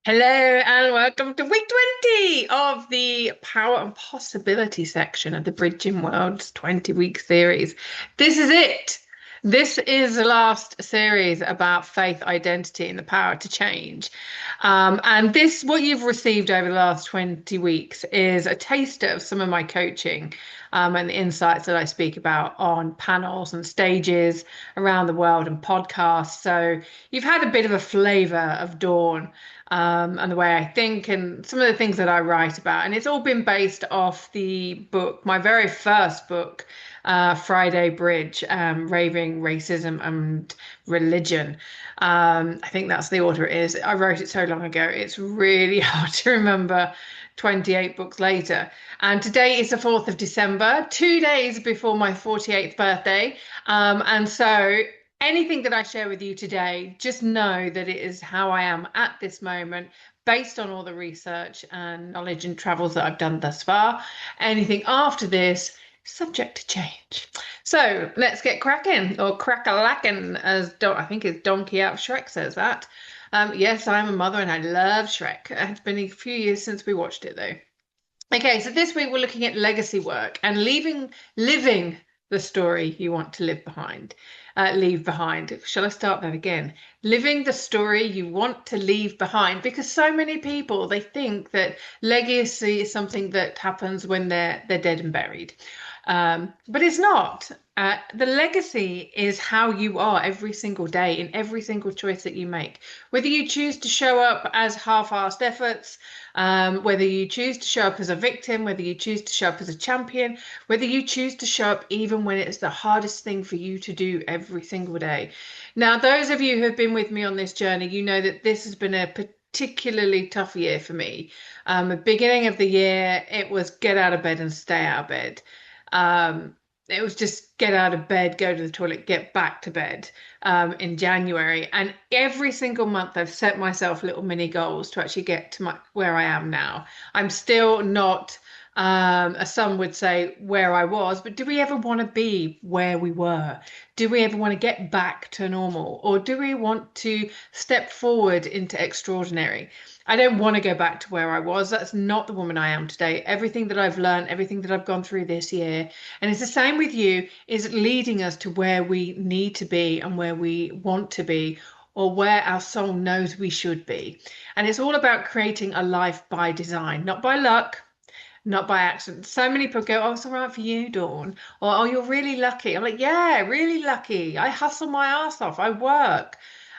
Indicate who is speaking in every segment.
Speaker 1: Hello and welcome to week 20 of the Power and Possibility section of the Bridging World's 20-week series. This is it. This is the last series about faith, identity, and the power to change. And this, what you've received over the last 20 weeks, is a taster of some of my coaching and the insights that I speak about on panels and stages around the world and podcasts. So you've had a bit of a flavor of Dawn and the way I think and some of the things that I write about. And it's all been based off the book, my very first book, Friday Bridge, Raving Racism and Religion. I think that's the order it is. I wrote it so long ago, it's really hard to remember 28 books later. And today is the 4th of December, 2 days before my 48th birthday. And so anything that I share with you today, just know that it is how I am at this moment, based on all the research and knowledge and travels that I've done thus far. Anything after this, subject to change. So let's get cracking, or crack-a-lacking, as I think it's Donkey out of Shrek says that. Yes, I'm a mother and I love Shrek. It's been a few years since we watched it though. Okay, so this week we're looking at legacy work and living the story you want to leave behind. Shall I start that again? Living the story you want to leave behind, because so many people they think that legacy is something that happens when they're dead and buried. But it's not. The legacy is how you are every single day in every single choice that you make. Whether you choose to show up as half-assed efforts, whether you choose to show up as a victim, whether you choose to show up as a champion, whether you choose to show up even when it's the hardest thing for you to do every single day. Now, those of you who have been with me on this journey, you know that this has been a particularly tough year for me. The beginning of the year, it was get out of bed and stay out of bed. It was just get out of bed, go to the toilet, get back to bed in January. And every single month, I've set myself little mini goals to actually get to where I am now. I'm still not, as some would say, where I was, but do we ever want to be where we were? Do we ever want to get back to normal? Or do we want to step forward into extraordinary? I don't want to go back to where I was. That's not the woman I am today. Everything that I've learned, everything that I've gone through this year, and it's the same with you, is leading us to where we need to be and where we want to be, or where our soul knows we should be. And it's all about creating a life by design, not by luck, not by accident. So many people go, "Oh, it's all right for you, Dawn," or "Oh, you're really lucky." I'm like, "Yeah, really lucky. I hustle my ass off. I work."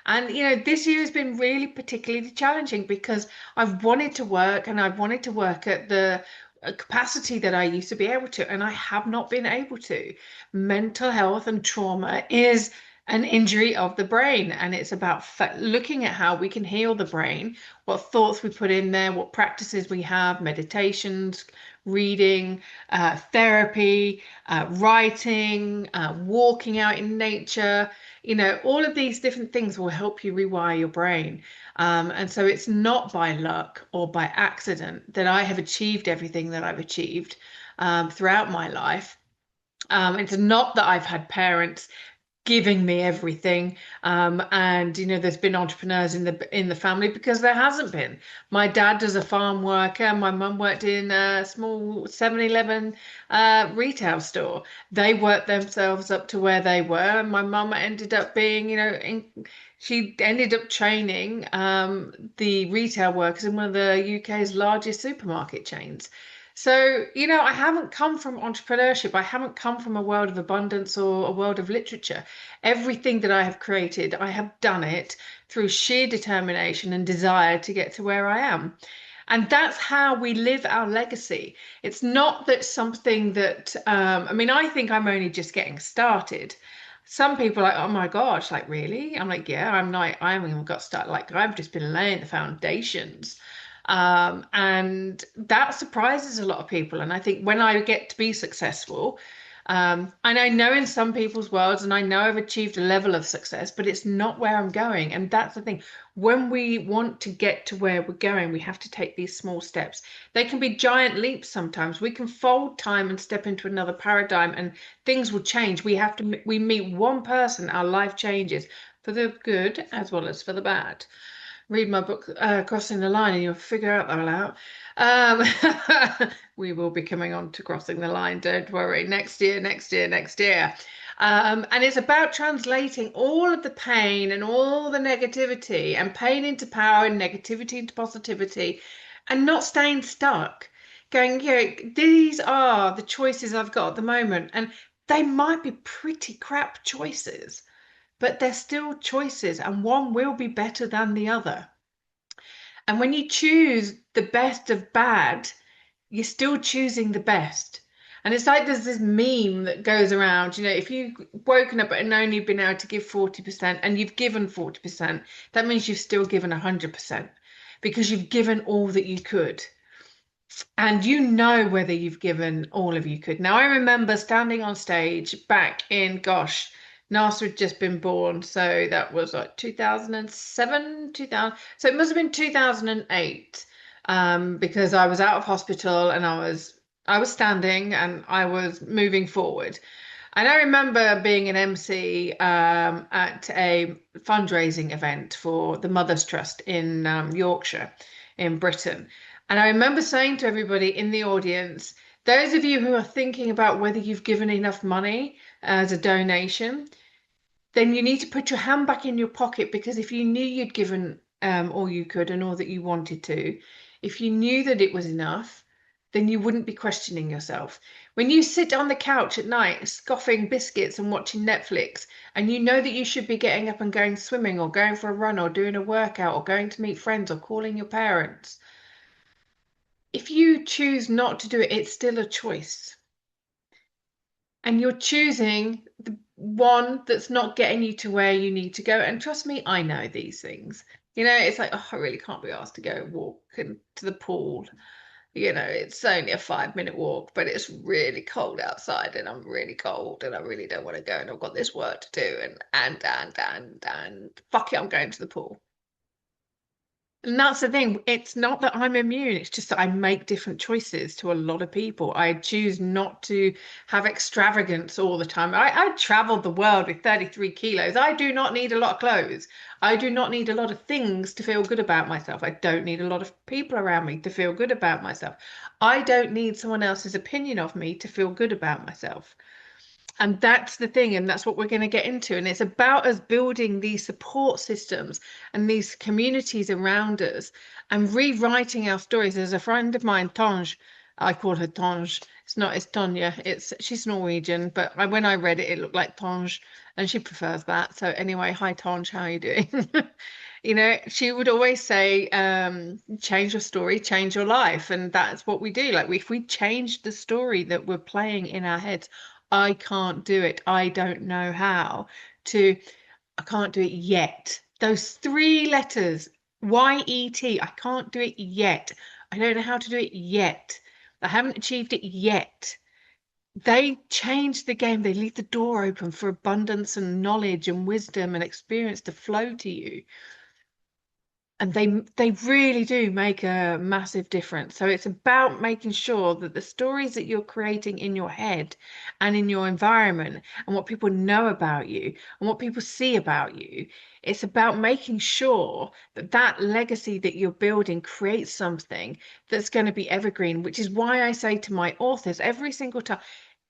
Speaker 1: And this year has been really particularly challenging because I've wanted to work and I've wanted to work at the capacity that I used to be able to, and I have not been able to. Mental health and trauma is an injury of the brain, and it's about looking at how we can heal the brain, what thoughts we put in there, what practices we have, meditations, reading, therapy, writing, walking out in nature. All of these different things will help you rewire your brain. And so it's not by luck or by accident that I have achieved everything that I've achieved throughout my life. It's not that I've had parents giving me everything. And there's been entrepreneurs in the family, because there hasn't been. My dad does a farm worker. My mum worked in a small 7-Eleven retail store. They worked themselves up to where they were. And my mum ended up being, she ended up training the retail workers in one of the UK's largest supermarket chains. So, I haven't come from entrepreneurship. I haven't come from a world of abundance or a world of literature. Everything that I have created, I have done it through sheer determination and desire to get to where I am. And that's how we live our legacy. It's not that something that, I think I'm only just getting started. Some people are like, oh my gosh, like really? I'm like, yeah, I haven't even got started. Like, I've just been laying the foundations. And that surprises a lot of people. And I think when I get to be successful, and I know in some people's worlds, and I know I've achieved a level of success, but it's not where I'm going. And that's the thing. When we want to get to where we're going, we have to take these small steps. They can be giant leaps sometimes. We can fold time and step into another paradigm, and things will change. We meet one person, our life changes for the good as well as for the bad. read my book, Crossing the Line, and you'll figure out that out. We will be coming on to Crossing the Line, don't worry. Next year, next year, next year. And it's about translating all of the pain and all the negativity and pain into power and negativity into positivity and not staying stuck. Going, these are the choices I've got at the moment. And they might be pretty crap choices, but they're still choices, and one will be better than the other. And when you choose the best of bad, you're still choosing the best. And it's like there's this meme that goes around, if you've woken up and only been able to give 40% and you've given 40%, that means you've still given 100% because you've given all that you could. And you know whether you've given all of you could. Now, I remember standing on stage back in, gosh, NASA had just been born. So that was like 2007, 2000. So it must have been 2008, because I was out of hospital and I was standing and I was moving forward. And I remember being an MC at a fundraising event for the Mothers Trust in Yorkshire, in Britain. And I remember saying to everybody in the audience, those of you who are thinking about whether you've given enough money as a donation, then you need to put your hand back in your pocket, because if you knew you'd given all you could and all that you wanted to, if you knew that it was enough, then you wouldn't be questioning yourself. When you sit on the couch at night scoffing biscuits and watching Netflix, and you know that you should be getting up and going swimming or going for a run or doing a workout or going to meet friends or calling your parents, if you choose not to do it, it's still a choice. And you're choosing the one that's not getting you to where you need to go. And trust me, I know these things. It's like, oh, I really can't be asked to go walk to the pool. It's only a 5-minute walk, but it's really cold outside and I'm really cold and I really don't want to go and I've got this work to do and fuck it, I'm going to the pool. And that's the thing. It's not that I'm immune. It's just that I make different choices to a lot of people. I choose not to have extravagance all the time. I traveled the world with 33 kilos. I do not need a lot of clothes. I do not need a lot of things to feel good about myself. I don't need a lot of people around me to feel good about myself. I don't need someone else's opinion of me to feel good about myself. And that's the thing, and that's what we're going to get into. And it's about us building these support systems and these communities around us and rewriting our stories. There's a friend of mine, Tonge, I call her Tonge. It's Tonya. She's Norwegian, but when I read it, it looked like Tonge, and she prefers that. So anyway, hi Tonge, how are you doing? She would always say, change your story, change your life. And that's what we do. Like, if we change the story that we're playing in our heads, I can't do it. I don't know how to, I can't do it yet. Those 3 letters, Y-E-T, I can't do it yet. I don't know how to do it yet. I haven't achieved it yet. They change the game. They leave the door open for abundance and knowledge and wisdom and experience to flow to you. And they really do make a massive difference. So it's about making sure that the stories that you're creating in your head and in your environment and what people know about you and what people see about you, it's about making sure that that legacy that you're building creates something that's going to be evergreen, which is why I say to my authors every single time,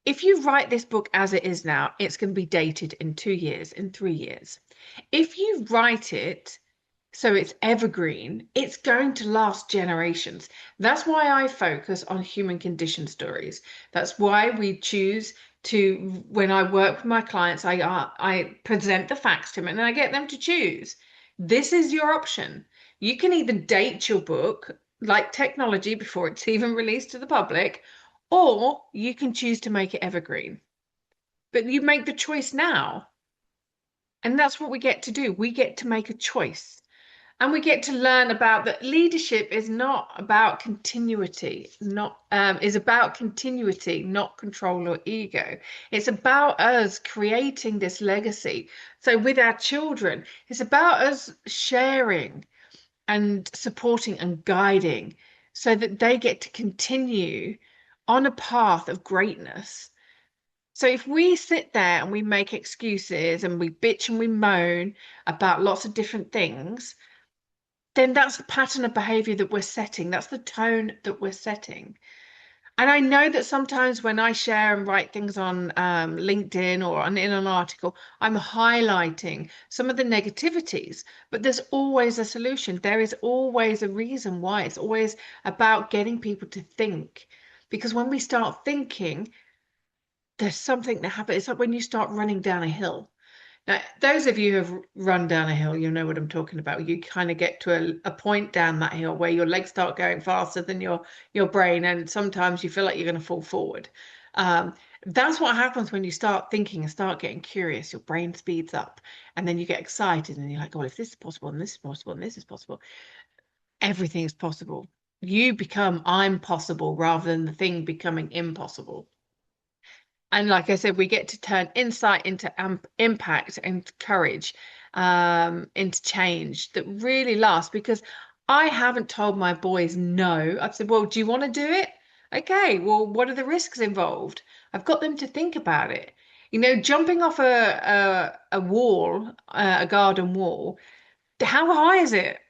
Speaker 1: if you write this book as it is now, it's going to be dated in 2 years, in 3 years. If you write it so it's evergreen, it's going to last generations. That's why I focus on human condition stories. That's why we choose to, when I work with my clients, I present the facts to them and I get them to choose. This is your option. You can either date your book like technology before it's even released to the public, or you can choose to make it evergreen. But you make the choice now. And that's what we get to do. We get to make a choice. And we get to learn about that leadership is not about continuity, is about continuity, not control or ego. It's about us creating this legacy. So with our children, it's about us sharing and supporting and guiding so that they get to continue on a path of greatness. So if we sit there and we make excuses and we bitch and we moan about lots of different things, then that's the pattern of behavior that we're setting. That's the tone that we're setting. And I know that sometimes when I share and write things on LinkedIn or in an article, I'm highlighting some of the negativities, but there's always a solution. There is always a reason why. It's always about getting people to think. Because when we start thinking, there's something that happens. It's like when you start running down a hill. Now, those of you who have run down a hill, you know what I'm talking about. You kind of get to a point down that hill where your legs start going faster than your brain, and sometimes you feel like you're going to fall forward. Um, that's what happens when you start thinking and start getting curious. Your brain speeds up, and then you get excited, and you're like, "Oh, if this is possible, and this is possible, and this is possible, everything is possible." You become I'm possible rather than the thing becoming impossible. And like I said, we get to turn insight into impact and courage into change that really lasts. Because I haven't told my boys no. I've said, well, do you want to do it? Okay, well, what are the risks involved? I've got them to think about it. You know, jumping off a wall, a garden wall, how high is it?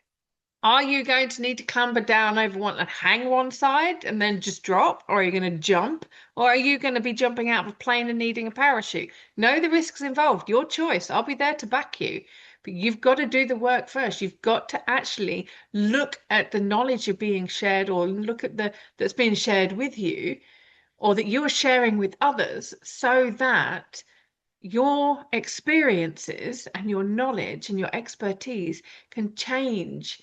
Speaker 1: Are you going to need to clamber down over one and hang one side and then just drop? Or are you going to jump? Or are you going to be jumping out of a plane and needing a parachute? Know the risks involved. Your choice. I'll be there to back you. But you've got to do the work first. You've got to actually look at the knowledge you're being shared or look at the that's being shared with you or that you are sharing with others so that your experiences and your knowledge and your expertise can change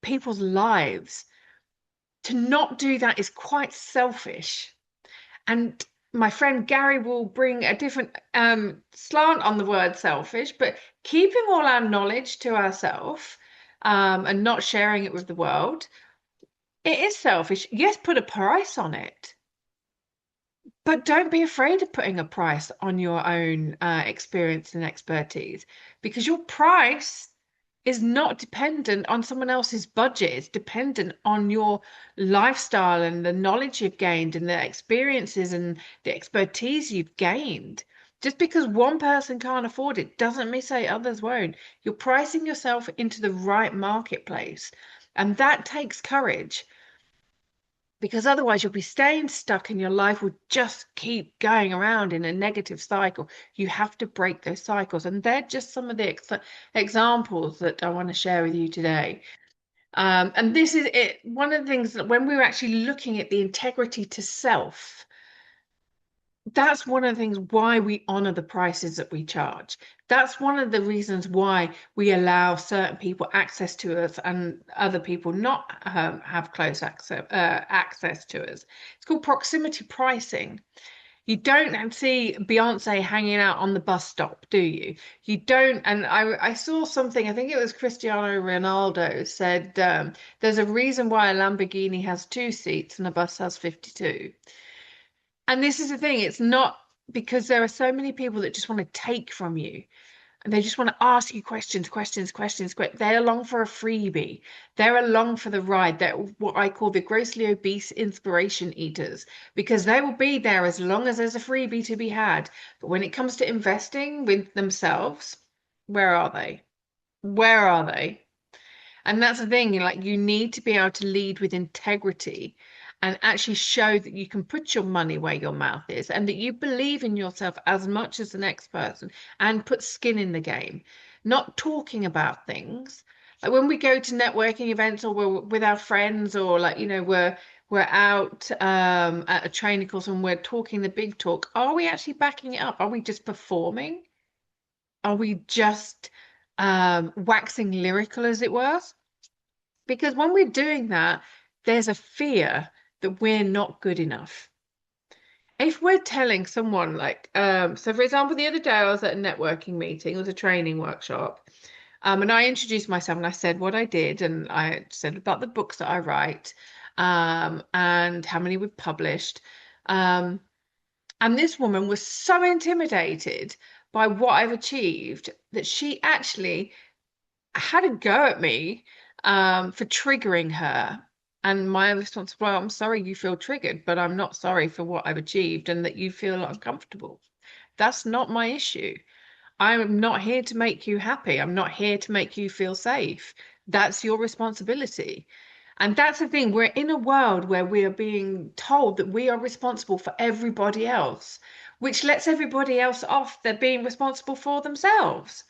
Speaker 1: people's lives. To not do that is quite selfish. And my friend Gary will bring a different slant on the word selfish, but keeping all our knowledge to ourselves and not sharing it with the world, it is selfish. Yes, put a price on it. But don't be afraid of putting a price on your own experience and expertise because your price is not dependent on someone else's budget. It's dependent on your lifestyle and the knowledge you've gained and the experiences and the expertise you've gained. Just because one person can't afford it doesn't mean say others won't. You're pricing yourself into the right marketplace, and that takes courage because otherwise you'll be staying stuck and your life will just keep going around in a negative cycle. You have to break those cycles. And they're just some of the examples that I want to share with you today. And this is it. One of the things that when we were actually looking at the integrity to self, that's one of the things why we honor the prices that we charge. That's one of the reasons why we allow certain people access to us and other people not have close access to us. It's called proximity pricing. You don't see Beyonce hanging out on the bus stop, do you? You don't. And I saw something, I think it was Cristiano Ronaldo said, there's a reason why a Lamborghini has two seats and a bus has 52. And this is the thing, it's not because there are so many people that just want to take from you and they just want to ask you questions, questions, questions. They're along for a freebie. They're along for the ride. They're what I call the grossly obese inspiration eaters because they will be there as long as there's a freebie to be had. But when it comes to investing with themselves, where are they? Where are they? And that's the thing, like you need to be able to lead with integrity and actually show that you can put your money where your mouth is and that you believe in yourself as much as the next person and put skin in the game, not talking about things. Like when we go to networking events or we're with our friends or like, we're out at a training course and we're talking the big talk, are we actually backing it up? Are we just performing? Are we just waxing lyrical, as it were? Because when we're doing that, there's a fear that we're not good enough. If we're telling someone like, so for example, the other day I was at a networking meeting, it was a training workshop, and I introduced myself and I said what I did, and I said about the books that I write, and how many we've published. And this woman was so intimidated by what I've achieved that she actually had a go at me for triggering her. And my response, well, I'm sorry you feel triggered, but I'm not sorry for what I've achieved and that you feel uncomfortable. That's not my issue. I'm not here to make you happy. I'm not here to make you feel safe. That's your responsibility. And that's the thing. We're in a world where we are being told that we are responsible for everybody else, which lets everybody else off they're being responsible for themselves.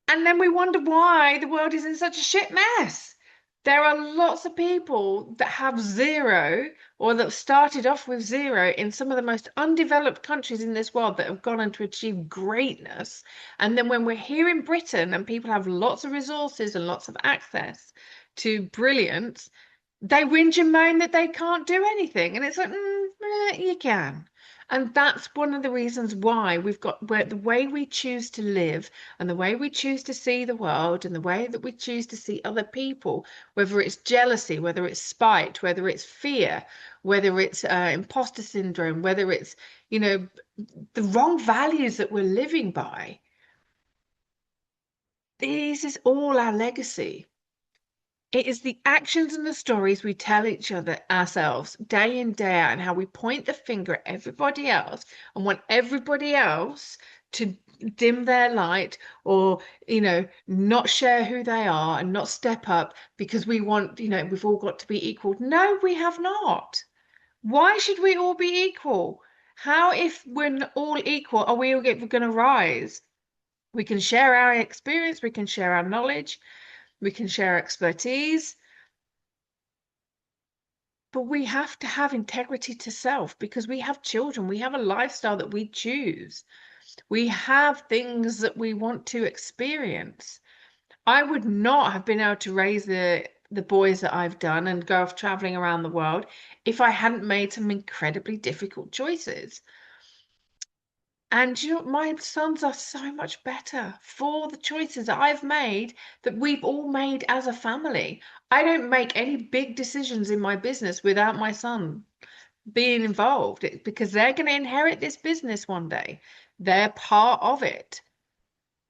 Speaker 1: And then we wonder why the world is in such a shit mess. There are lots of people that have zero or that started off with zero in some of the most undeveloped countries in this world that have gone on to achieve greatness. And then when we're here in Britain and people have lots of resources and lots of access to brilliance, they whinge and moan that they can't do anything. And it's like, you can. And that's one of the reasons why we've got where the way we choose to live and the way we choose to see the world and the way that we choose to see other people, whether it's jealousy, whether it's spite, whether it's fear, whether it's imposter syndrome, whether it's, you know, the wrong values that we're living by. This is all our legacy. It is the actions and the stories we tell each other ourselves day in, day out, and how we point the finger at everybody else and want everybody else to dim their light or, not share who they are and not step up because we want, we've all got to be equal. No, we have not. Why should we all be equal? How, if we're all equal, are we all going to rise? We can share our experience, we can share our knowledge, we can share expertise, but we have to have integrity to self because we have children, we have a lifestyle that we choose, we have things that we want to experience. I would not have been able to raise the boys that I've done and go off traveling around the world if I hadn't made some incredibly difficult choices. And my sons are so much better for the choices that I've made, that we've all made as a family. I don't make any big decisions in my business without my son being involved because they're going to inherit this business one day. They're part of it.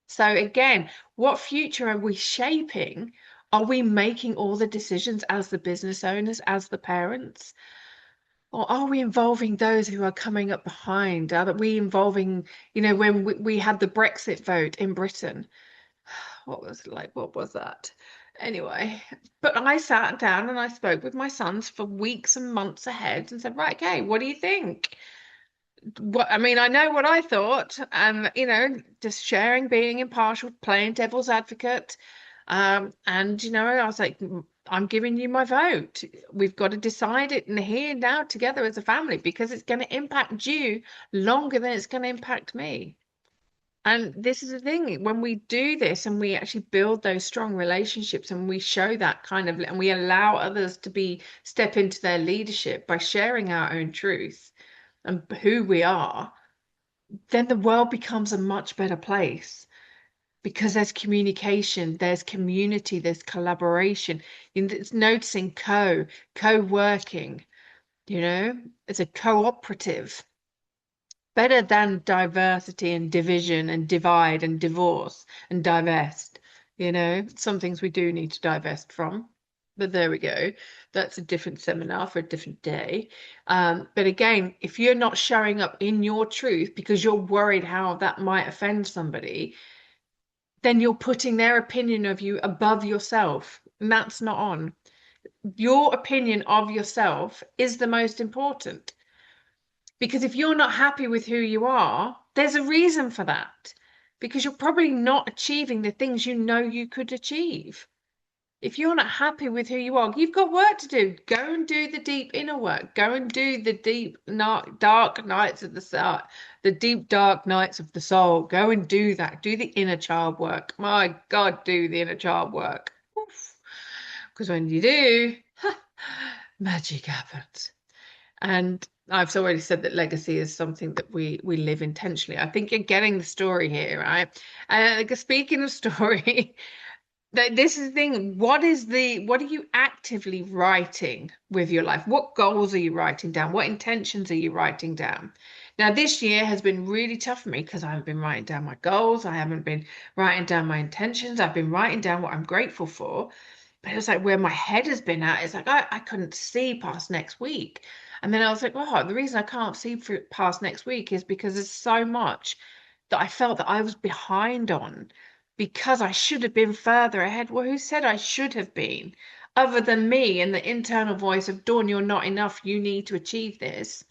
Speaker 1: So again, what future are we shaping? Are we making all the decisions as the business owners, as the parents? Or are we involving those who are coming up behind? Are we involving, when we had the Brexit vote in Britain? What was it like? What was that? Anyway, but I sat down and I spoke with my sons for weeks and months ahead and said, right, okay, what do you think? I mean, I know what I thought, and just sharing, being impartial, playing devil's advocate. And I was like, I'm giving you my vote. We've got to decide it and here now together as a family because it's going to impact you longer than it's going to impact me. And this is the thing, when we do this and we actually build those strong relationships and we show that kind of, and we allow others to step into their leadership by sharing our own truth and who we are, then the world becomes a much better place because there's communication, there's community, there's collaboration. It's noticing co-working, it's a cooperative. Better than diversity and division and divide and divorce and divest. Some things we do need to divest from. But there we go. That's a different seminar for a different day. But again, if you're not showing up in your truth because you're worried how that might offend somebody, then you're putting their opinion of you above yourself. And that's not on. Your opinion of yourself is the most important. Because if you're not happy with who you are, there's a reason for that. Because you're probably not achieving the things you know you could achieve. If you're not happy with who you are, you've got work to do. Go and do the deep inner work. Go and do the deep, dark nights of the soul, the deep, dark nights of the soul. Go and do that. Do the inner child work. My God, do the inner child work. Because when you do, magic happens. And I've already said that legacy is something that we live intentionally. I think you're getting the story here, right? And speaking of story, this is the thing. What are you actively writing with your life? What goals are you writing down? What intentions are you writing down? Now, this year has been really tough for me because I haven't been writing down my goals. I haven't been writing down my intentions. I've been writing down what I'm grateful for. But it's like where my head has been at, it's like I couldn't see past next week. And then I was like, oh, the reason I can't see past next week is because there's so much that I felt that I was behind on. because I should have been further ahead. Well, who said I should have been? Other than me and the internal voice of Dawn, you're not enough. You need to achieve this.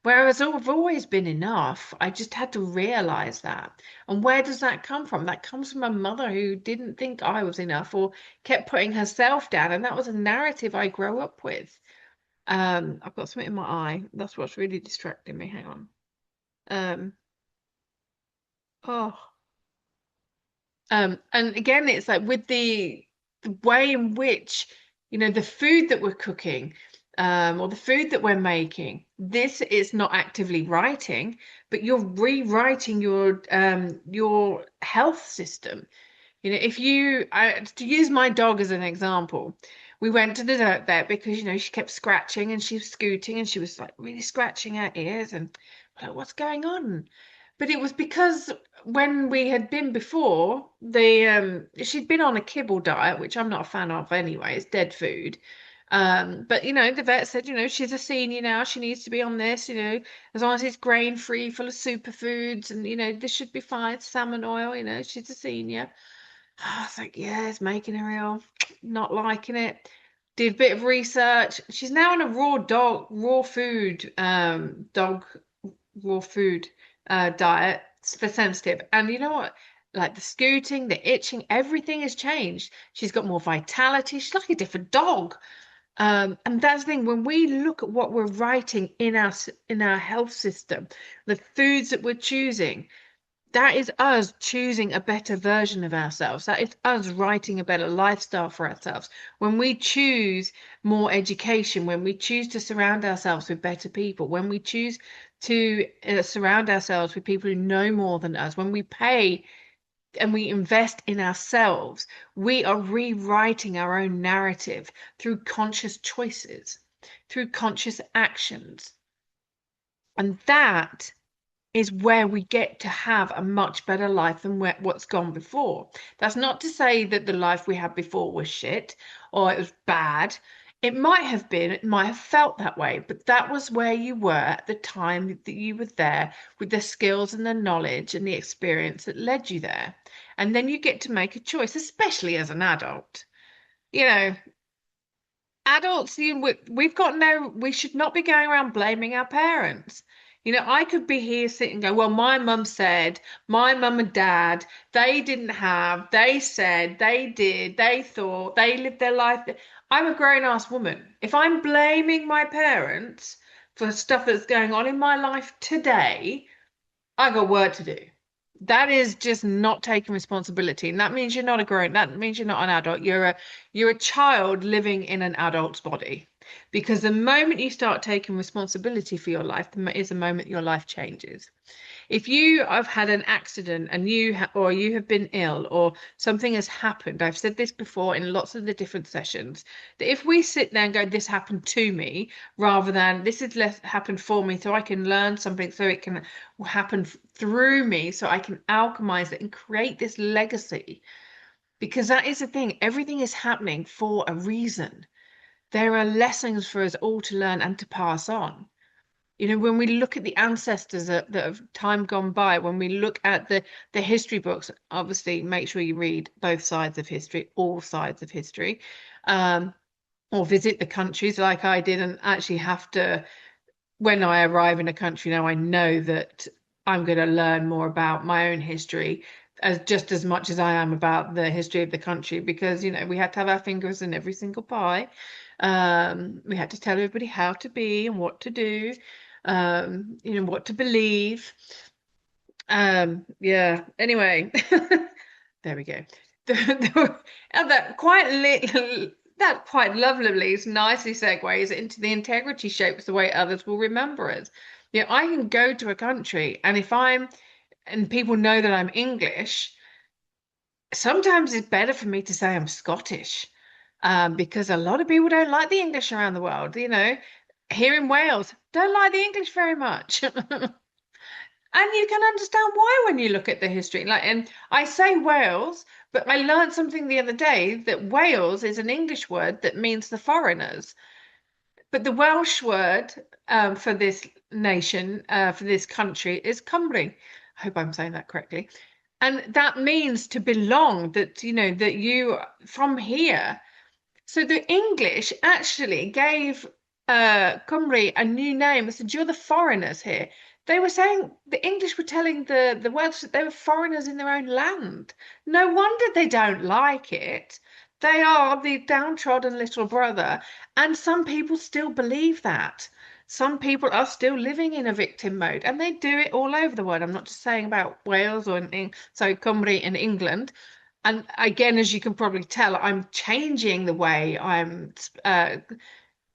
Speaker 1: Whereas I've always been enough. I just had to realize that. And where does that come from? That comes from a mother who didn't think I was enough or kept putting herself down. And that was a narrative I grew up with. I've got something in my eye. That's what's really distracting me. Hang on. Um, oh. And again, it's like with the way in which, the food that we're cooking, or the food that we're making, this is not actively writing, but you're rewriting your health system. If to use my dog as an example, we went to the vet because, she kept scratching and she was scooting and she was like really scratching her ears and we're like, what's going on? But it was because when we had been before, she'd been on a kibble diet, which I'm not a fan of anyway. It's dead food. But the vet said, she's a senior now. She needs to be on this, as long as it's grain free, full of superfoods, and this should be fine. Salmon oil, she's a senior. I was like, yeah, it's making her ill. Not liking it. Did a bit of research. She's now on a dog raw food diet for sensitive. And you know what? Like the scooting, the itching, everything has changed. She's got more vitality. She's like a different dog. And that's the thing, when we look at what we're writing in our health system, the foods that we're choosing, that is us choosing a better version of ourselves. That is us writing a better lifestyle for ourselves. When we choose more education, when we choose to surround ourselves with better people, when we choose to surround ourselves with people who know more than us, when we pay and we invest in ourselves, we are rewriting our own narrative through conscious choices, through conscious actions. And that is where we get to have a much better life than what's gone before. That's not to say that the life we had before was shit or it was bad. It might have been, it might have felt that way, but that was where you were at the time that you were there with the skills and the knowledge and the experience that led you there. And then you get to make a choice, especially as an adult. You know, adults, we should not be going around blaming our parents. I could be here sitting and go, well, my mum said, my mum and dad, they said, they did, they thought, they lived their life. I'm a grown-ass woman. If I'm blaming my parents for stuff that's going on in my life today, I got work to do. That is just not taking responsibility. And that means that means you're not an adult. You're a child living in an adult's body. Because the moment you start taking responsibility for your life, is the moment your life changes. If you have had an accident and or you have been ill or something has happened, I've said this before in lots of the different sessions, that if we sit there and go, this happened to me, rather than this has happened for me, so I can learn something, so it can happen through me, so I can alchemize it and create this legacy. Because that is the thing, everything is happening for a reason. There are lessons for us all to learn and to pass on. When we look at the ancestors that have time gone by, when we look at the history books, obviously make sure you read both sides of history, all sides of history, or visit the countries like I did and actually have to, when I arrive in a country now, I know that I'm going to learn more about my own history just as much as I am about the history of the country, because we had to have our fingers in every single pie. We had to tell everybody how to be and what to do, what to believe. Yeah. Anyway, there we go. And that quite lovely, nicely segues into the integrity shapes the way others will remember us. I can go to a country, and and people know that I'm English, sometimes it's better for me to say I'm Scottish, because a lot of people don't like the English around the world. Here in Wales, don't like the English very much. And you can understand why when you look at the history. And I say Wales, but I learned something the other day that Wales is an English word that means the foreigners. But the Welsh word for this nation, for this country, is Cymru. I hope I'm saying that correctly. And that means to belong, that, that you from here. So the English actually gave Cymru a new name. They said, "You're the foreigners here." They were saying the English were telling the Welsh that they were foreigners in their own land. No wonder they don't like it. They are the downtrodden little brother, and some people still believe that. Some people are still living in a victim mode, and they do it all over the world. I'm not just saying about Wales or Cymru in England. And again, as you can probably tell, I'm changing the way I'm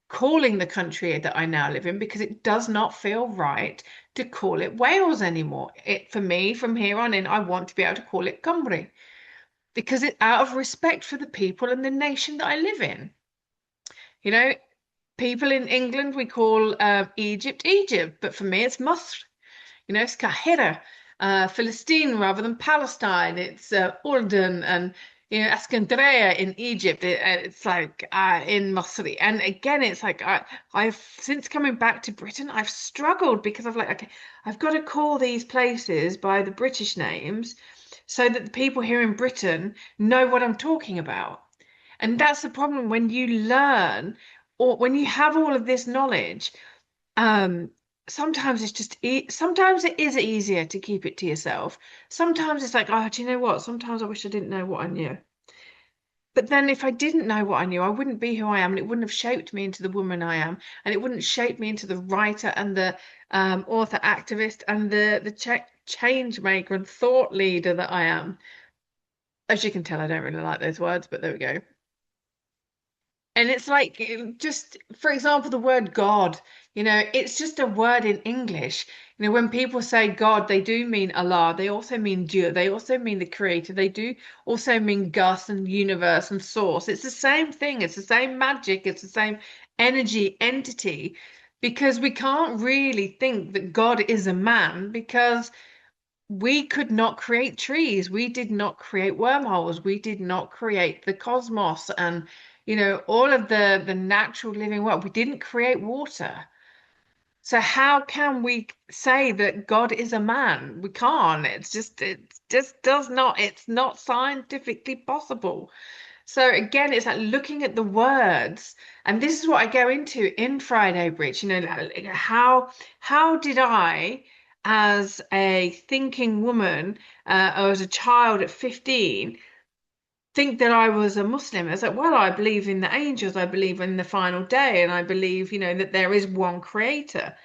Speaker 1: calling the country that I now live in, because it does not feel right to call it Wales anymore. For me, from here on in, I want to be able to call it Cymru, because it's out of respect for the people and the nation that I live in. You know, people in England, we call Egypt Egypt, but for me, it's Masr. It's Kahira, Philistine rather than Palestine. It's Urdun and Iskandria in Egypt. It's like in Masri. And again, it's like I've since coming back to Britain, I've struggled because I've like, okay, I've got to call these places by the British names so that the people here in Britain know what I'm talking about. And that's the problem when you learn, or when you have all of this knowledge. um, Sometimes it's just sometimes it is easier to keep it to yourself. Sometimes it's like, oh, do you know what? Sometimes I wish I didn't know what I knew. But then if I didn't know what I knew, I wouldn't be who I am, and it wouldn't have shaped me into the woman I am, and it wouldn't shape me into the writer and the author activist and the change maker and thought leader that I am. As you can tell, I don't really like those words, but there we go. And it's like, just for example, the word God, it's just a word in English. When people say God, they do mean Allah. They also mean Dieu. They also mean the creator. They do also mean Gus and universe and source. It's the same thing. It's the same magic. It's the same energy entity, because we can't really think that God is a man, because we could not create trees. We did not create wormholes. We did not create the cosmos and, all of the natural living world. We didn't create water. So how can we say that God is a man? We can't. It just does not, it's not scientifically possible. So again, it's like looking at the words, and this is what I go into in Friday Bridge. Like, how did I, as a thinking woman, or as a child at 15, think that I was a Muslim? It's like, well, I believe in the angels, I believe in the final day, and I believe, that there is one creator.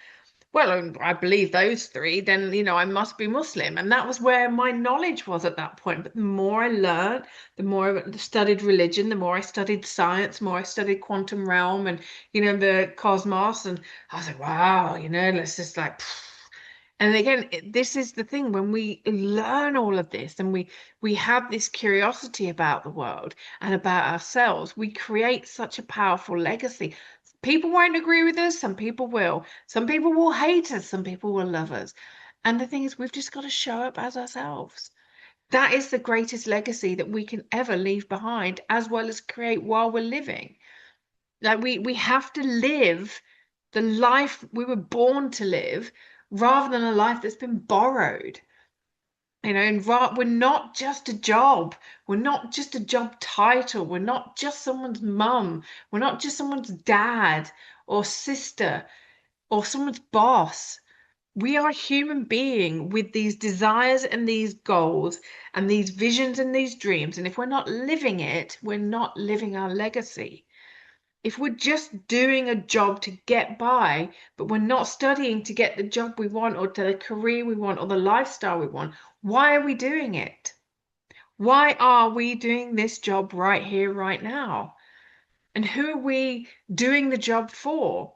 Speaker 1: Well, I believe those three, then, I must be Muslim. And that was where my knowledge was at that point. But the more I learned, the more I studied religion, the more I studied science, the more I studied quantum realm and, the cosmos. And I was like, wow, let's just like, and again, this is the thing, when we learn all of this and we have this curiosity about the world and about ourselves, we create such a powerful legacy. People won't agree with us, some people will. Some people will hate us, some people will love us. And the thing is, we've just got to show up as ourselves. That is the greatest legacy that we can ever leave behind, as well as create while we're living. Like we have to live the life we were born to live, rather than a life that's been borrowed. And we're not just a job. We're not just a job title. We're not just someone's mum. We're not just someone's dad or sister or someone's boss. We are a human being with these desires and these goals and these visions and these dreams. And if we're not living it, we're not living our legacy. If we're just doing a job to get by, but we're not studying to get the job we want or to the career we want or the lifestyle we want, why are we doing it? Why are we doing this job right here, right now? And who are we doing the job for?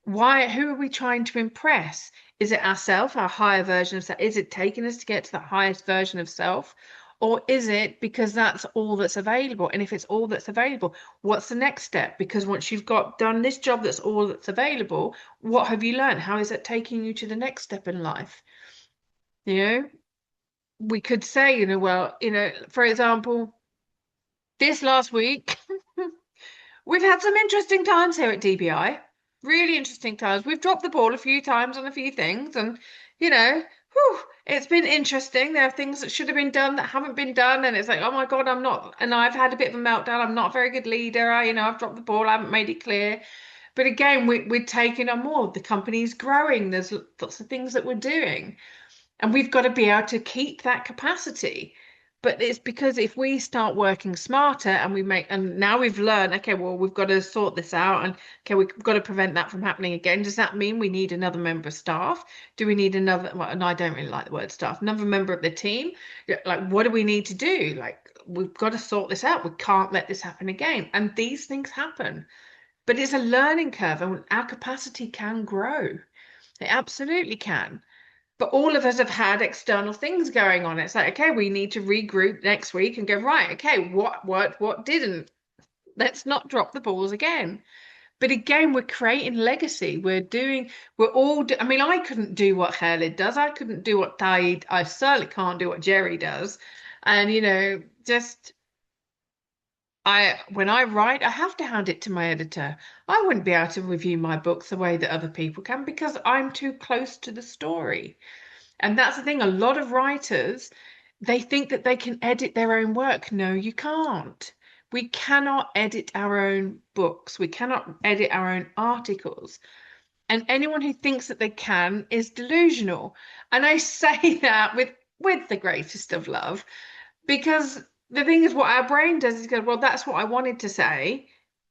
Speaker 1: Who are we trying to impress? Is it ourselves, our higher version of self? Is it taking us to get to the highest version of self? Or is it because that's all that's available? And if it's all that's available, what's the next step? Because once you've got done this job that's all that's available, what have you learned? How is it taking you to the next step in life? You know, we could say, well, for example, this last week, we've had some interesting times here at DBI. Really interesting times. We've dropped the ball a few times on a few things, and you know, Whew, it's been interesting. There are things that should have been done that haven't been done, and it's like, oh my God, I'm not. And I've had a bit of a meltdown. I'm not a very good leader. I've dropped the ball. I haven't made it clear. But again, we're taking on more. The company's growing. There's lots of things that we're doing. And we've got to be able to keep that capacity. But it's because if we start working smarter and and now we've learned, okay, well, we've got to sort this out and okay, we've got to prevent that from happening again. Does that mean we need another member of staff? Do we need another, well, and I don't really like the word staff, another member of the team? Yeah, like, what do we need to do? Like, we've got to sort this out. We can't let this happen again. And these things happen. But it's a learning curve and our capacity can grow. It absolutely can. But all of us have had external things going on. It's like, okay, we need to regroup next week and go, right, okay, what worked, what didn't? Let's not drop the balls again. But again, we're creating legacy. I mean, I couldn't do what Khalid does. I couldn't do what Taid, I certainly can't do what Jerry does. And, just when I write, I have to hand it to my editor. I wouldn't be able to review my books the way that other people can because I'm too close to the story. And that's the thing, a lot of writers, they think that they can edit their own work. No, you can't. We cannot edit our own books. We cannot edit our own articles. And anyone who thinks that they can is delusional. And I say that with the greatest of love, because the thing is what our brain does is go, well, that's what I wanted to say,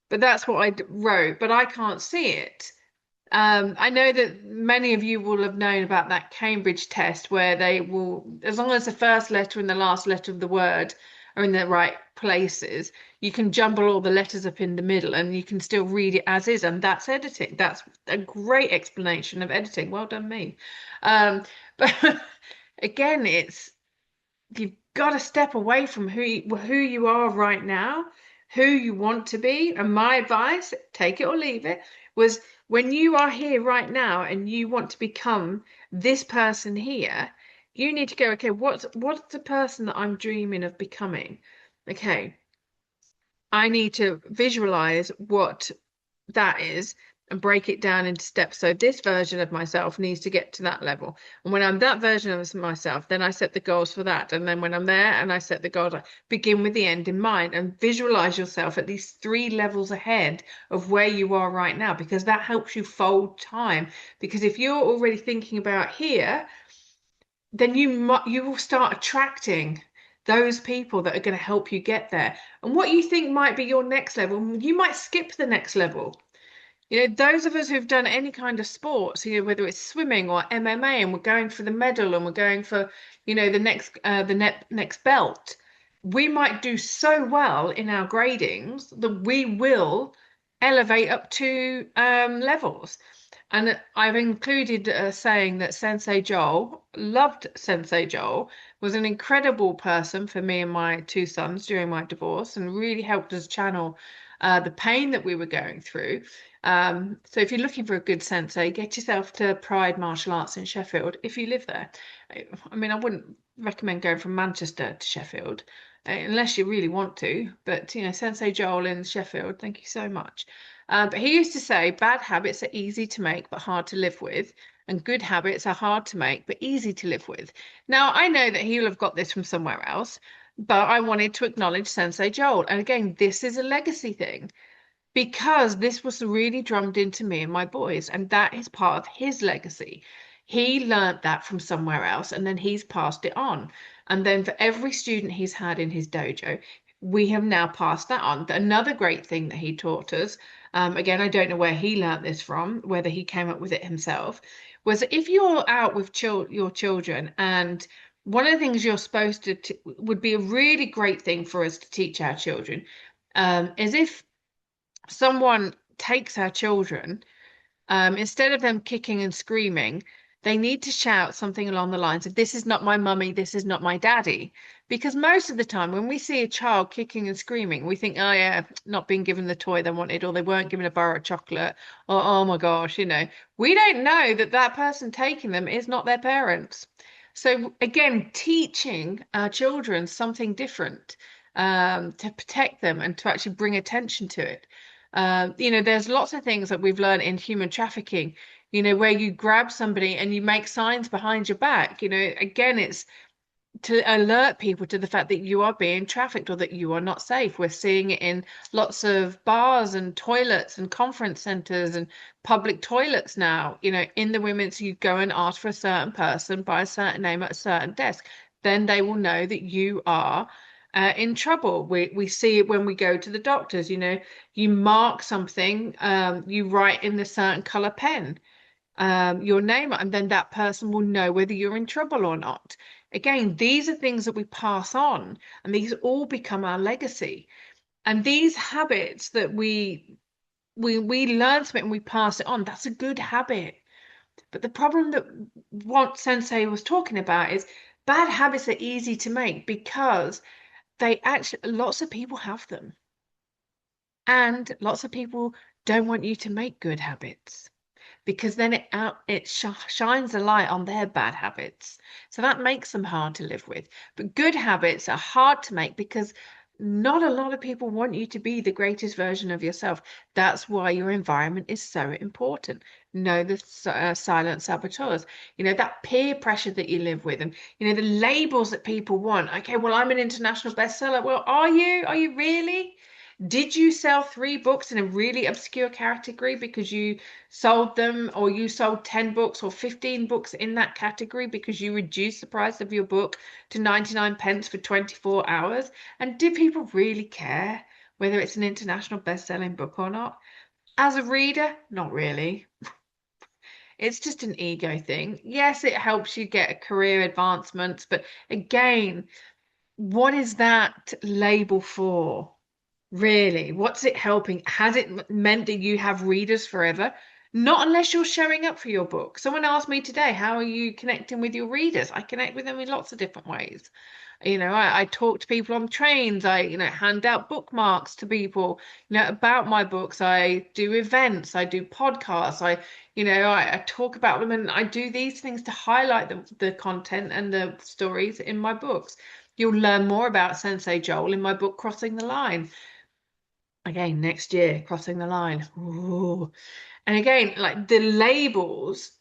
Speaker 1: but that's what I wrote, but I can't see it. I know that many of you will have known about that Cambridge test where they will, as long as the first letter and the last letter of the word are in the right places, you can jumble all the letters up in the middle and you can still read it as is, and that's editing. That's a great explanation of editing. Well done, me. But again, you've got to step away from who you are right now, who you want to be. And my advice, take it or leave it, was when you are here right now and you want to become this person here, you need to go, okay, what's the person that I'm dreaming of becoming? Okay, I need to visualize what that is and break it down into steps. So this version of myself needs to get to that level. And when I'm that version of myself, then I set the goals for that. And then when I'm there and I set the goals, I begin with the end in mind and visualize yourself at least 3 levels ahead of where you are right now, because that helps you fold time. Because if you're already thinking about here, then you will start attracting those people that are going to help you get there. And what you think might be your next level, you might skip the next level. Those of us who've done any kind of sports, whether it's swimming or MMA, and we're going for the medal and we're going for, the next belt, we might do so well in our gradings that we will elevate up to levels. And I've included saying that Sensei Joel, loved Sensei Joel, was an incredible person for me and my 2 sons during my divorce and really helped us channel the pain that we were going through. So if you're looking for a good sensei, get yourself to Pride Martial Arts in Sheffield if you live there. I mean, I wouldn't recommend going from Manchester to Sheffield unless you really want to. But Sensei Joel in Sheffield, thank you so much. But he used to say, bad habits are easy to make but hard to live with, and good habits are hard to make but easy to live with. Now, I know that he'll have got this from somewhere else, but I wanted to acknowledge Sensei Joel. And again, this is a legacy thing because this was really drummed into me and my boys, and that is part of his legacy. He learned that from somewhere else, and then he's passed it on. And then for every student he's had in his dojo, we have now passed that on. Another great thing that he taught us, again, I don't know where he learned this from, whether he came up with it himself, was that if you're out with your children, and one of the things you're supposed to would be a really great thing for us to teach our children, is if someone takes our children, instead of them kicking and screaming, they need to shout something along the lines of, this is not my mummy, this is not my daddy. Because most of the time, when we see a child kicking and screaming, we think, oh, yeah, not being given the toy they wanted, or they weren't given a bar of chocolate, or oh my gosh, we don't know that that person taking them is not their parents. So, again, teaching our children something different to protect them and to actually bring attention to it. There's lots of things that we've learned in human trafficking, where you grab somebody and you make signs behind your back. Again, it's to alert people to the fact that you are being trafficked or that you are not safe. We're seeing it in lots of bars and toilets and conference centers and public toilets now. In the women's, you go and ask for a certain person by a certain name at a certain desk. Then they will know that you are in trouble. We see it when we go to the doctors. You mark something, you write in a certain color pen your name, and then that person will know whether you're in trouble or not. Again, these are things that we pass on, and these all become our legacy. And these habits that we learn something and we pass it on, that's a good habit. But the problem that what Sensei was talking about is bad habits are easy to make because they actually lots of people have them. And lots of people don't want you to make good habits because then it shines a light on their bad habits. So that makes them hard to live with. But good habits are hard to make because not a lot of people want you to be the greatest version of yourself. That's why your environment is so important. Know the silent saboteurs. That peer pressure that you live with, and the labels that people want. Okay, well, I'm an international bestseller. Well, are you? Are you really? Did you sell 3 books in a really obscure category because you sold them, or you sold 10 books or 15 books in that category because you reduced the price of your book to 99 pence for 24 hours? And do people really care whether it's an international best-selling book or not? As a reader, not really. It's just an ego thing. Yes, it helps you get career advancements, but again, what is that label for? Really, what's it helping? Has it meant that you have readers forever? Not unless you're showing up for your book. Someone asked me today, how are you connecting with your readers? I connect with them in lots of different ways. I talk to people on trains. I, hand out bookmarks to people, about my books. I do events. I do podcasts. I talk about them, and I do these things to highlight the content and the stories in my books. You'll learn more about Sensei Joel in my book, Crossing the Line. Again, next year, Crossing the Line. Ooh. And again, like the labels,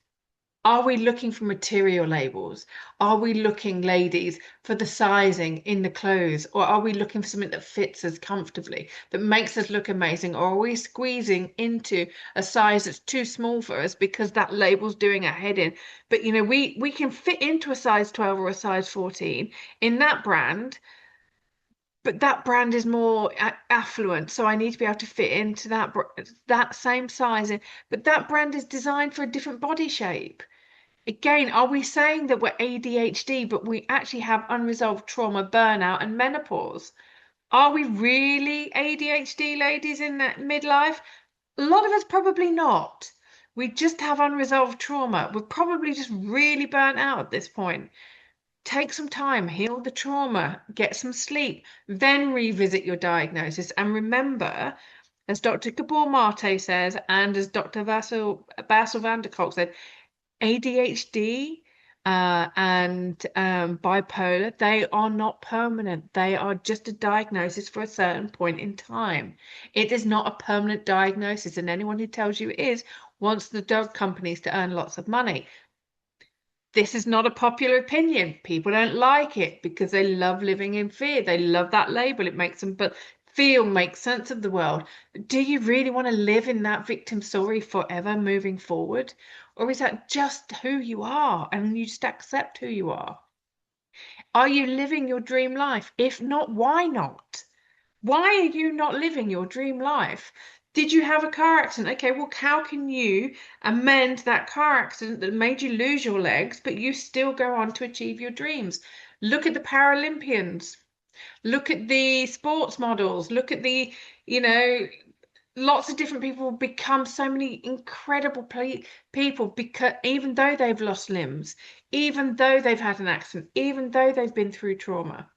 Speaker 1: are we looking for material labels? Are we looking, ladies, for the sizing in the clothes? Or are we looking for something that fits us comfortably, that makes us look amazing? Or are we squeezing into a size that's too small for us because that label's doing our head in? But we can fit into a size 12 or a size 14 in that brand, but that brand is more affluent, so I need to be able to fit into that same size. But that brand is designed for a different body shape. Again, are we saying that we're ADHD, but we actually have unresolved trauma, burnout, and menopause? Are we really ADHD, ladies, in that midlife? A lot of us probably not. We just have unresolved trauma. We're probably just really burnt out at this point. Take some time, heal the trauma, get some sleep, then revisit your diagnosis. And remember, as Dr. Gabor Mate says, and as Dr. Basil van der Kolk said, ADHD and bipolar, they are not permanent. They are just a diagnosis for a certain point in time. It is not a permanent diagnosis, and anyone who tells you it is wants the drug companies to earn lots of money. This is not a popular opinion. People don't like it because they love living in fear. They love that label. It makes them make sense of the world. But do you really want to live in that victim story forever moving forward? Or is that just who you are and you just accept who you are? Are you living your dream life? If not, why not? Why are you not living your dream life? Did you have a car accident? Okay, well, how can you amend that car accident that made you lose your legs, but you still go on to achieve your dreams? Look at the Paralympians. Look at the sports models. Look at lots of different people become so many incredible people because even though they've lost limbs, even though they've had an accident, even though they've been through trauma.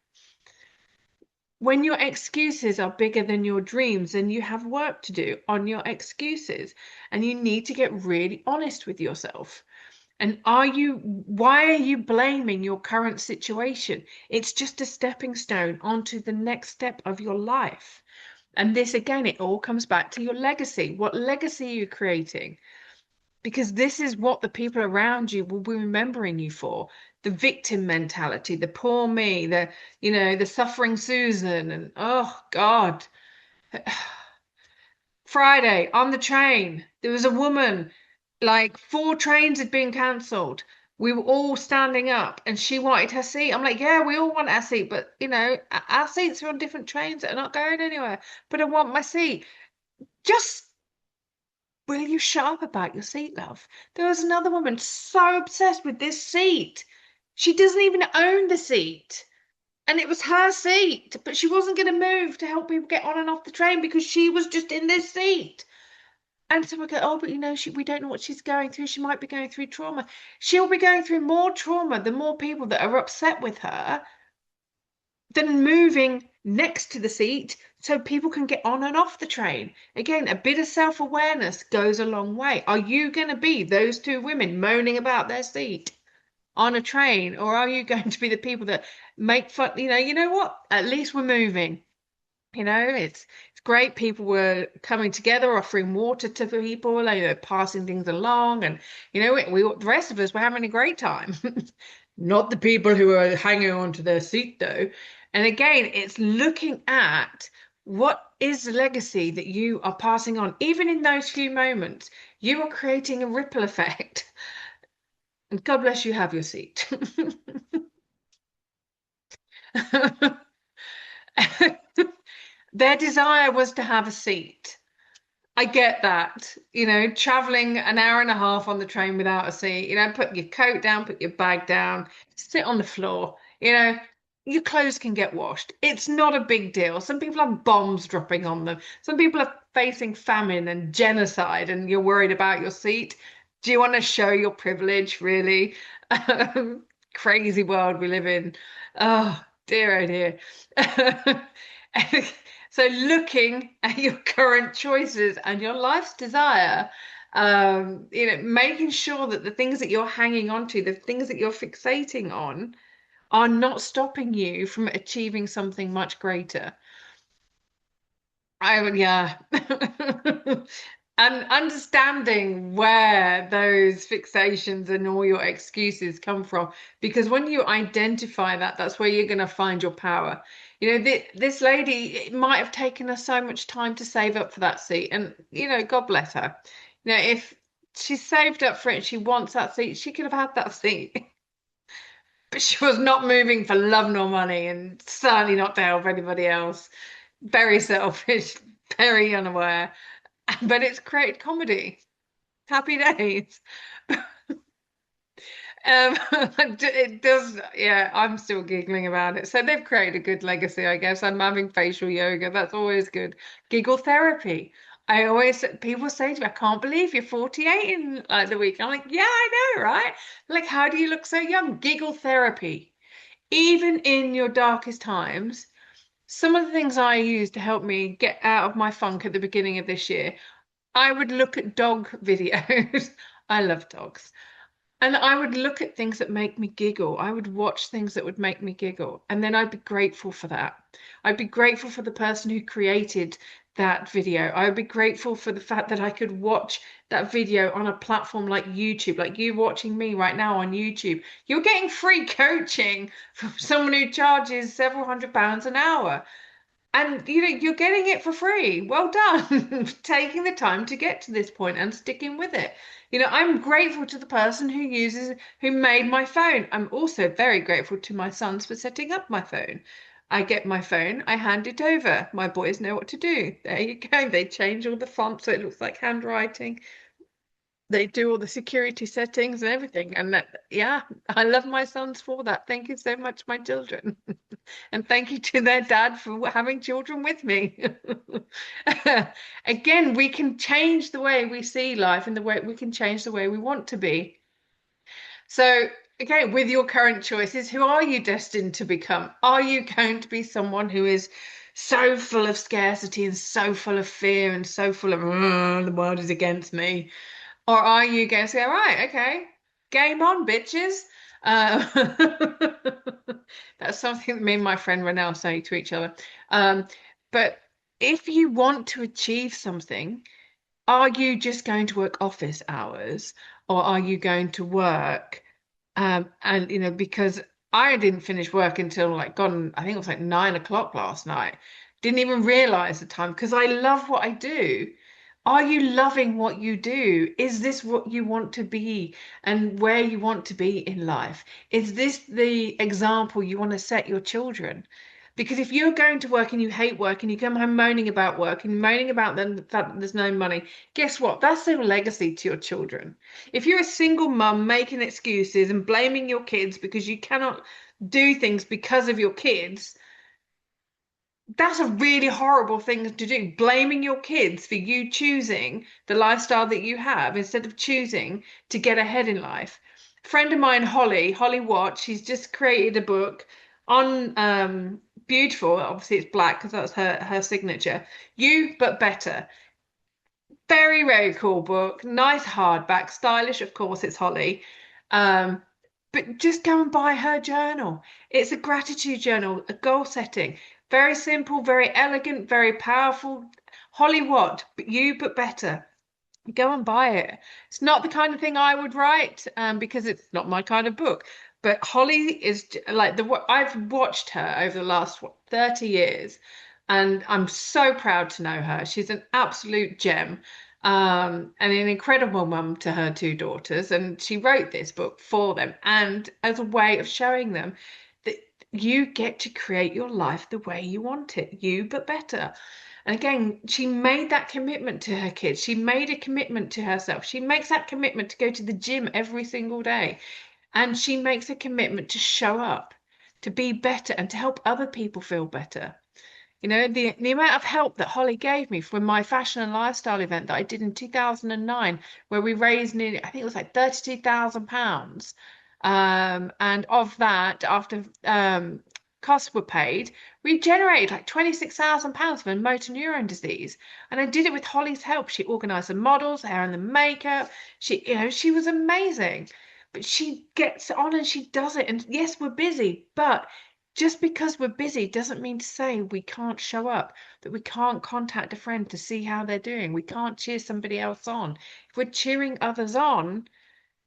Speaker 1: When your excuses are bigger than your dreams, then you have work to do on your excuses, and you need to get really honest with yourself. And why are you blaming your current situation? It's just a stepping stone onto the next step of your life. And this again, it all comes back to your legacy. What legacy are you creating? Because this is what the people around you will be remembering you for. The victim mentality, the poor me, the suffering Susan, and oh God. Friday on the train, there was a woman, like four trains had been cancelled. We were all standing up and she wanted her seat. I'm like, yeah, we all want our seat, but our seats are on different trains that are not going anywhere. But I want my seat. Just will you shut up about your seat, love? There was another woman so obsessed with this seat. She doesn't even own the seat. And it was her seat, but she wasn't going to move to help people get on and off the train because she was just in this seat. And so we go, oh, but we don't know what she's going through. She might be going through trauma. She'll be going through more trauma the more people that are upset with her than moving next to the seat so people can get on and off the train. Again, a bit of self-awareness goes a long way. Are you going to be those two women moaning about their seat on a train, or are you going to be the people that make fun? You know what? At least we're moving. It's great. People were coming together, offering water to people, passing things along, and we the rest of us were having a great time. Not the people who are hanging on to their seat, though. And again, it's looking at what is the legacy that you are passing on. Even in those few moments, you are creating a ripple effect. And God bless you, have your seat. Their desire was to have a seat. I get that. Traveling an hour and a half on the train without a seat, put your coat down, put your bag down, sit on the floor, your clothes can get washed. It's not a big deal. Some people have bombs dropping on them. Some people are facing famine and genocide, and you're worried about your seat. Do you want to show your privilege, really? Crazy world we live in. Oh, dear, oh dear. So looking at your current choices and your life's desire, making sure that the things that you're hanging on to, the things that you're fixating on, are not stopping you from achieving something much greater. I would, yeah. And understanding where those fixations and all your excuses come from. Because when you identify that, that's where you're going to find your power. This lady, it might have taken her so much time to save up for that seat. And, God bless her. If she saved up for it, she wants that seat, she could have had that seat. But she was not moving for love nor money, and certainly not to help anybody else. Very selfish, very unaware. But it's created comedy. Happy days. It does, yeah, I'm still giggling about it. So they've created a good legacy, I guess. I'm having facial yoga. That's always good. Giggle therapy. People say to me, I can't believe you're 48 in like the week. I'm like, yeah, I know, right? Like, how do you look so young? Giggle therapy. Even in your darkest times, some of the things I used to help me get out of my funk at the beginning of this year, I would look at dog videos. I love dogs. And I would look at things that make me giggle. I would watch things that would make me giggle. And then I'd be grateful for that. I'd be grateful for the person who created that video. I would be grateful for the fact that I could watch that video on a platform like YouTube, like you watching me right now on YouTube. You're getting free coaching from someone who charges several £100s an hour. And you're getting it for free. Well done, taking the time to get to this point and sticking with it. I'm grateful to the person who made my phone. I'm also very grateful to my sons for setting up my phone. I get my phone, I hand it over. My boys know what to do. There you go. They change all the fonts so it looks like handwriting. They do all the security settings and everything. And yeah, I love my sons for that. Thank you so much, my children. And thank you to their dad for having children with me. Again, we can change the way we see life and the way we can change the way we want to be. So, again, with your current choices, who are you destined to become? Are you going to be someone who is so full of scarcity and so full of fear and so full of the world is against me? Or are you going to say, all right, okay, game on, bitches? Uh, that's something that me and my friend Renelle say to each other. But if you want to achieve something, are you just going to work office hours or are you going to work and because I didn't finish work until like gone, I think it was like 9 o'clock last night. Didn't even realize the time because I love what I do. Are you loving what you do? Is this what you want to be and where you want to be in life? Is this the example you want to set your children? Because if you're going to work and you hate work and you come home moaning about work and moaning about the fact that there's no money, guess what? That's their legacy to your children. If you're a single mum making excuses and blaming your kids because you cannot do things because of your kids, that's a really horrible thing to do. Blaming your kids for you choosing the lifestyle that you have instead of choosing to get ahead in life. A friend of mine, Holly Watt, she's just created a book on beautiful. Obviously, it's black because that's her signature. You but better. Very, very cool book. Nice hardback, stylish, of course, it's Holly. Um, but just go and buy her journal. It's a gratitude journal, a goal setting. Very simple, very elegant, very powerful. Holly Watt, but you but better. Go and buy it. It's not the kind of thing I would write, because it's not my kind of book. But Holly is like I've watched her over the last 30 years, and I'm so proud to know her. She's an absolute gem, and an incredible mum to her two daughters. And she wrote this book for them, and as a way of showing them that you get to create your life the way you want it, you but better. And again, she made that commitment to her kids. She made a commitment to herself. She makes that commitment to go to the gym every single day. And she makes a commitment to show up, to be better, and to help other people feel better. The amount of help that Holly gave me from my fashion and lifestyle event that I did in 2009, where we raised nearly, I think it was like £32,000. And of that, after costs were paid, we generated like £26,000 for motor neuron disease. And I did it with Holly's help. She organized the models, the hair and the makeup. She was amazing. But she gets on and she does it. And yes, we're busy, but just because we're busy doesn't mean to say we can't show up, that we can't contact a friend to see how they're doing. We can't cheer somebody else on. If we're cheering others on,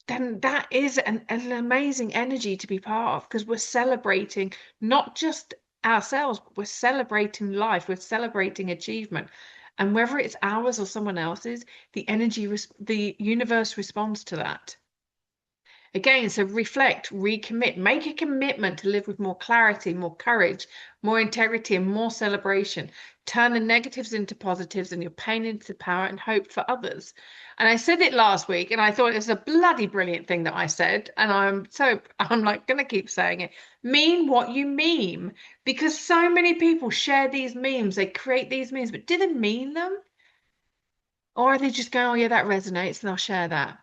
Speaker 1: then that is an amazing energy to be part of because we're celebrating not just ourselves, but we're celebrating life, we're celebrating achievement. And whether it's ours or someone else's, the universe responds to that. Again, so reflect, recommit, make a commitment to live with more clarity, more courage, more integrity, and more celebration. Turn the negatives into positives and your pain into power and hope for others. And I said it last week, and I thought it was a bloody brilliant thing that I said. And I'm like going to keep saying it. Mean what you meme, because so many people share these memes, they create these memes, but do they mean them? Or are they just going, oh, yeah, that resonates and I'll share that?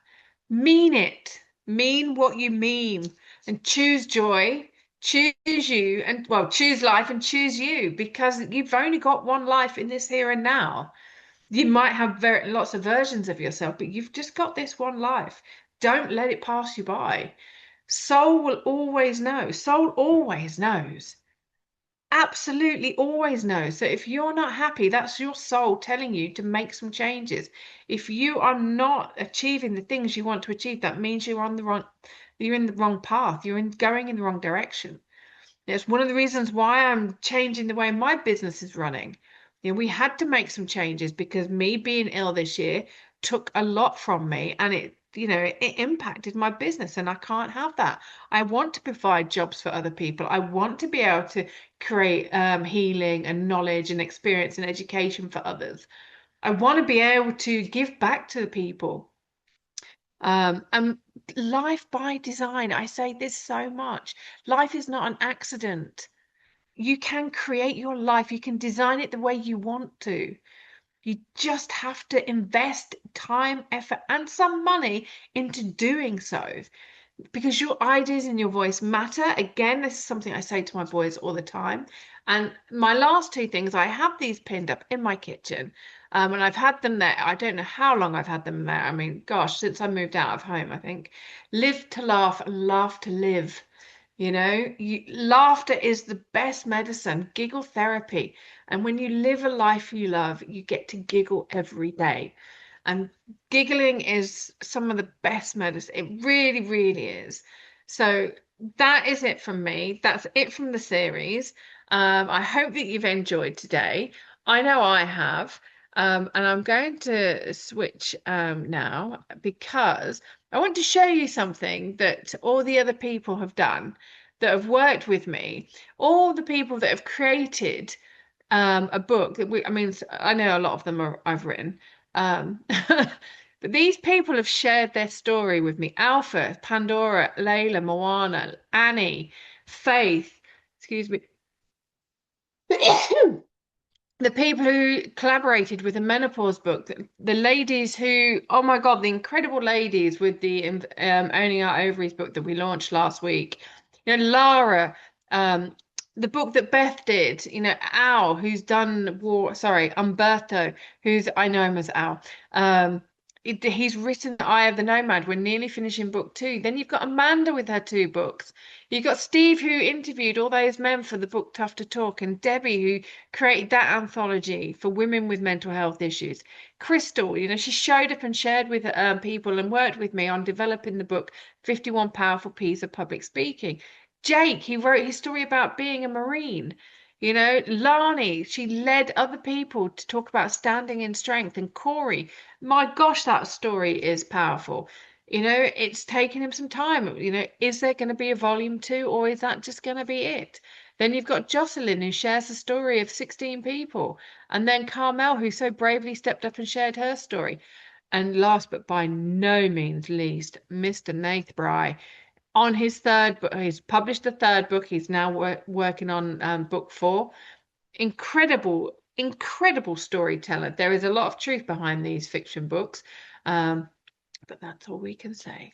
Speaker 1: Mean it. Mean what you mean and choose joy, choose you, and well, choose life and choose you because you've only got one life in this here and now. You might have lots of versions of yourself, but you've just got this one life. Don't let it pass you by. Soul will always know. Soul always knows. Absolutely always know. So if you're not happy, that's your soul telling you to make some changes. If you are not achieving the things you want to achieve, that means you're in the wrong path. Going in the wrong direction. It's one of the reasons why I'm changing the way my business is running. We had to make some changes because me being ill this year took a lot from me and it impacted my business and I can't have that. I want to provide jobs for other people. I want to be able to create healing and knowledge and experience and education for others. I want to be able to give back to the people. And life by design, I say this so much. Life is not an accident. You can create your life. You can design it the way you want to. You just have to invest time, effort, and some money into doing so because your ideas and your voice matter. Again, this is something I say to my boys all the time. And my last two things, I have these pinned up in my kitchen. And I've had them there. I don't know how long I've had them there. I mean, gosh, since I moved out of home, I think. Live to laugh and laugh to live. Laughter is the best medicine, giggle therapy. And when you live a life you love, you get to giggle every day. And giggling is some of the best medicine. It really, really is. So that is it from me. That's it from the series. I hope that you've enjoyed today. I know I have. And I'm going to switch now because I want to show you something that all the other people have done that have worked with me, all the people that have created a book that I mean, I know a lot of them I've written, but these people have shared their story with me. Alpha, Pandora, Layla, Moana, Annie, Faith, excuse me. The people who collaborated with the menopause book, the ladies who, oh my God, the incredible ladies with the Owning Our Ovaries book that we launched last week. Lara, um, the book that Beth did, Al, who's done War, sorry, Umberto, who's, I know him as Al. He's written Eye of the Nomad. We're nearly finishing book 2. Then you've got Amanda with her 2 books. You've got Steve, who interviewed all those men for the book Tough to Talk, and Debbie, who created that anthology for women with mental health issues. Crystal, she showed up and shared with people and worked with me on developing the book 51 Powerful P's of Public Speaking. Jake, he wrote his story about being a Marine. Lani, she led other people to talk about standing in strength. And Corey, my gosh, that story is powerful. It's taken him some time. Is there going to be a volume 2 or is that just going to be it? Then you've got Jocelyn, who shares the story of 16 people. And then Carmel, who so bravely stepped up and shared her story. And last but by no means least, Mr. Nath Bry. On his 3rd book, he's published the 3rd book. He's now working on book 4. Incredible, incredible storyteller. There is a lot of truth behind these fiction books. But that's all we can say.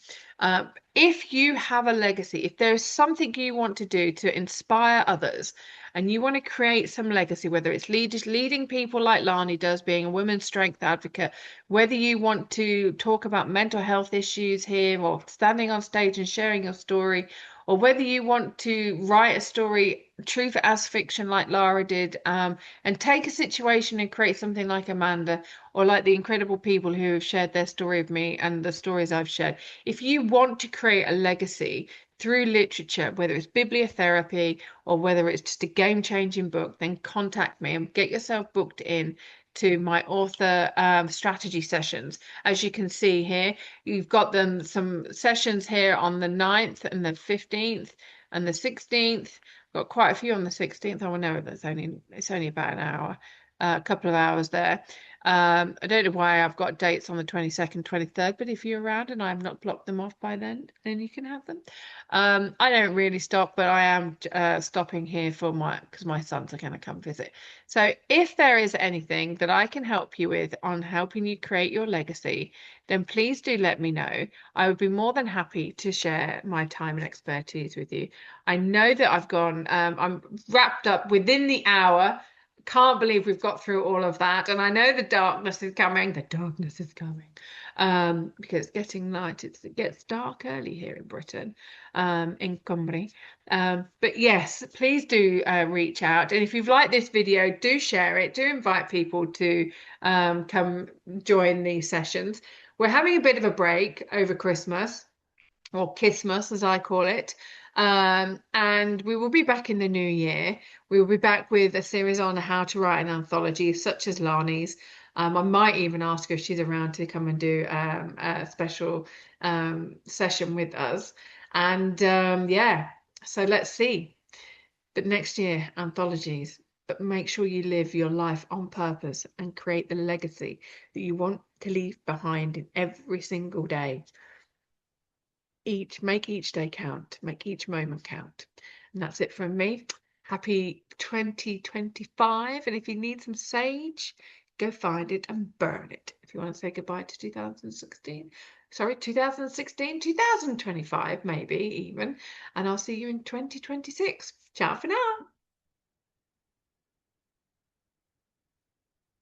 Speaker 1: If you have a legacy, if there's something you want to do to inspire others and you want to create some legacy, whether it's leading people like Lani does, being a women's strength advocate, whether you want to talk about mental health issues here or standing on stage and sharing your story, or whether you want to write a story, truth as fiction like Lara did, and take a situation and create something like Amanda, or like the incredible people who have shared their story of me and the stories I've shared. If you want to create a legacy through literature, whether it's bibliotherapy or whether it's just a game-changing book, then contact me and get yourself booked in to my author strategy sessions. As you can see here, you've got some sessions here on the 9th and the 15th and the 16th. Got quite a few on the 16th. Oh no, it's only about an hour, a couple of hours there. I don't know why I've got dates on the 22nd, 23rd, but if you're around and I've not blocked them off by then you can have them. I don't really stop, but I am stopping here because my sons are going to come visit. So if there is anything that I can help you with on helping you create your legacy, then please do let me know. I would be more than happy to share my time and expertise with you. I know that I'm wrapped up within the hour. Can't believe we've got through all of that. And I know the darkness is coming. The darkness is coming. Because it's getting light. It gets dark early here in Britain, in Cumbria. But yes, please do reach out. And if you've liked this video, do share it. Do invite people to come join these sessions. We're having a bit of a break over Christmas, or Kissmas as I call it. And we will be back in the new year. We will be back with a series on how to write an anthology, such as Lani's. I might even ask her if she's around to come and do a special session with us. And yeah, so let's see. But next year, anthologies. But make sure you live your life on purpose and create the legacy that you want to leave behind in every single day. Make each day count, make each moment count. And that's it from me. Happy 2025. And if you need some sage, go find it and burn it. If you want to say goodbye to 2016, 2025 maybe even. And I'll see you in 2026. Ciao for now.